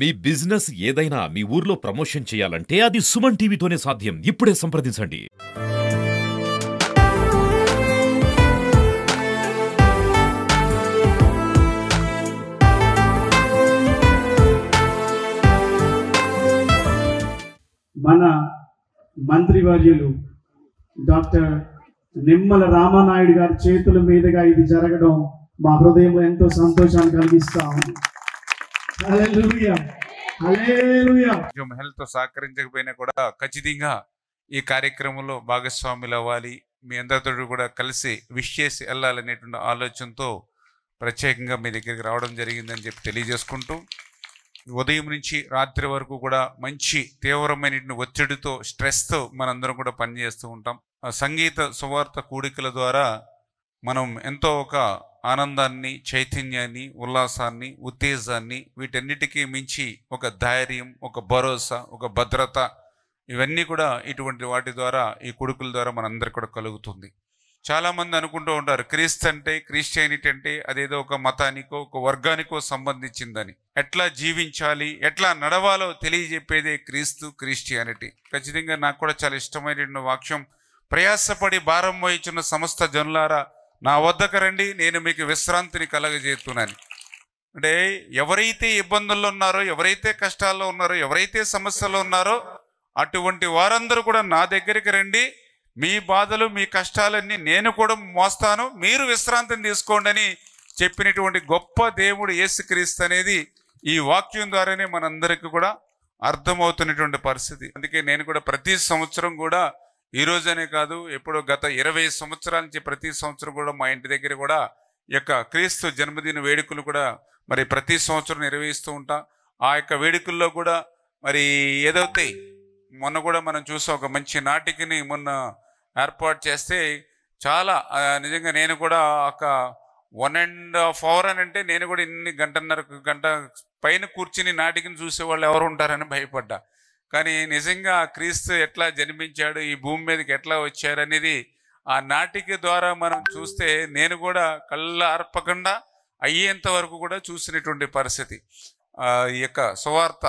మీ business ఏదైనా మీ ఊర్లో promotion చేయాలంటే అది సుమన్ టీవీతోనే సాధ్యం. ఇప్పుడే సంప్రదించండి. మన మంత్రివర్యులు డాక్టర్ నిమ్మల రామానాయుడు గారి చేతుల మీదుగా ఇది జరగడం మా హృదయంలో ఎంతో సంతోషాన్ని కలిగిస్తా ఉంది. హల్లెలూయా, హల్లెలూయా. హెల్త్ సహకరించకపోయినా కూడా ఖచ్చితంగా ఈ కార్యక్రమంలో భాగస్వాములు అవ్వాలి, మీ అందరితో కూడా కలిసి విష్ చేసి వెళ్ళాలనేటువంటి ఆలోచనతో ప్రత్యేకంగా మీ దగ్గరికి రావడం జరిగిందని చెప్పి తెలియజేసుకుంటూ, ఉదయం నుంచి రాత్రి వరకు కూడా మంచి తీవ్రమైన ఒత్తిడితో స్ట్రెస్తో మనందరం కూడా పనిచేస్తూ ఉంటాం. సంగీత సువార్త కూడికల ద్వారా మనం ఎంతో ఒక ఆనందాన్ని, చైతన్యాన్ని, ఉల్లాసాన్ని, ఉత్తేజాన్ని, వీటన్నిటికీ మించి ఒక ధైర్యం, ఒక భరోసా, ఒక భద్రత, ఇవన్నీ కూడా ఇటువంటి వాటి ద్వారా, ఈ కొడుకుల ద్వారా మనందరికీ కూడా కలుగుతుంది. చాలామంది అనుకుంటూ ఉంటారు క్రీస్తు అంటే, క్రిస్టియానిటీ అంటే అదేదో ఒక మతానికో ఒక వర్గానికో సంబంధించిందని. ఎట్లా జీవించాలి, ఎట్లా నడవాలో తెలియజెప్పేదే క్రీస్తు, క్రిస్టియానిటీ. ఖచ్చితంగా నాకు కూడా చాలా ఇష్టమైన వాక్యం, ప్రయాసపడి భారం వహించిన సమస్త జనులారా నా వద్దకు రండి, నేను మీకు విశ్రాంతిని కలగజేస్తున్నాను. అంటే ఎవరైతే ఇబ్బందుల్లో ఉన్నారో, ఎవరైతే కష్టాల్లో ఉన్నారో, ఎవరైతే సమస్యలో ఉన్నారో అటువంటి వారందరూ కూడా నా దగ్గరికి రండి, మీ బాధలు, మీ కష్టాలన్నీ నేను కూడా మోస్తాను, మీరు విశ్రాంతిని తీసుకోండి అని చెప్పినటువంటి గొప్ప దేవుడు యేసుక్రీస్తు అనేది ఈ వాక్యం ద్వారానే మనందరికీ కూడా అర్థమవుతున్నటువంటి పరిస్థితి. అందుకే నేను కూడా ప్రతి సంవత్సరం కూడా, ఈ రోజనే కాదు, ఎప్పుడో గత 20 సంవత్సరాల నుంచి ప్రతి సంవత్సరం కూడా మా ఇంటి దగ్గర కూడా ఈ యొక్క క్రీస్తు జన్మదిన వేడుకలు కూడా మరి ప్రతి సంవత్సరం నిర్వహిస్తూ ఉంటా. ఆ యొక్క వేడుకల్లో కూడా మరి ఏదైతే మొన్న కూడా మనం చూసాం, ఒక మంచి నాటికని మొన్న ఏర్పాటు చేస్తే చాలా నిజంగా నేను కూడా ఒక 1.5 hour అని అంటే నేను కూడా ఇన్ని గంట పైన కూర్చుని నాటికని చూసేవాళ్ళు ఎవరు ఉంటారని భయపడ్డా. కానీ నిజంగా క్రీస్తు ఎట్లా జన్మించాడు, ఈ భూమి మీదకి ఎట్లా వచ్చారు అనేది ఆ నాటిక ద్వారా మనం చూస్తే నేను కూడా కళ్ళ అర్పకుండా అయ్యేంత వరకు కూడా చూసినటువంటి పరిస్థితి. ఈ యొక్క సువార్త,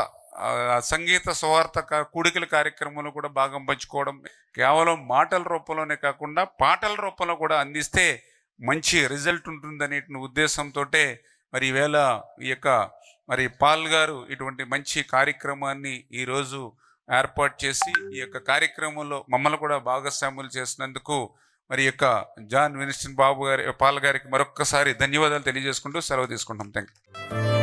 సంగీత సువార్త కూడికల కార్యక్రమంలో కూడా భాగం పంచుకోవడం, కేవలం మాటల రూపంలోనే కాకుండా పాటల రూపంలో కూడా అందిస్తే మంచి రిజల్ట్ ఉంటుందనే ఉద్దేశంతో మరి ఈవేళ ఈ యొక్క మరి పాల్ గారు ఇటువంటి మంచి కార్యక్రమాన్ని ఈరోజు ఏర్పాటు చేసి ఈ యొక్క కార్యక్రమంలో మమ్మల్ని కూడా భాగస్వాములు చేసినందుకు మరి యొక్క జాన్ విన్స్టన్ బాబు గారి, పాల్ గారికి మరొక్కసారి ధన్యవాదాలు తెలియజేసుకుంటూ సెలవు తీసుకుంటాం. Thank you.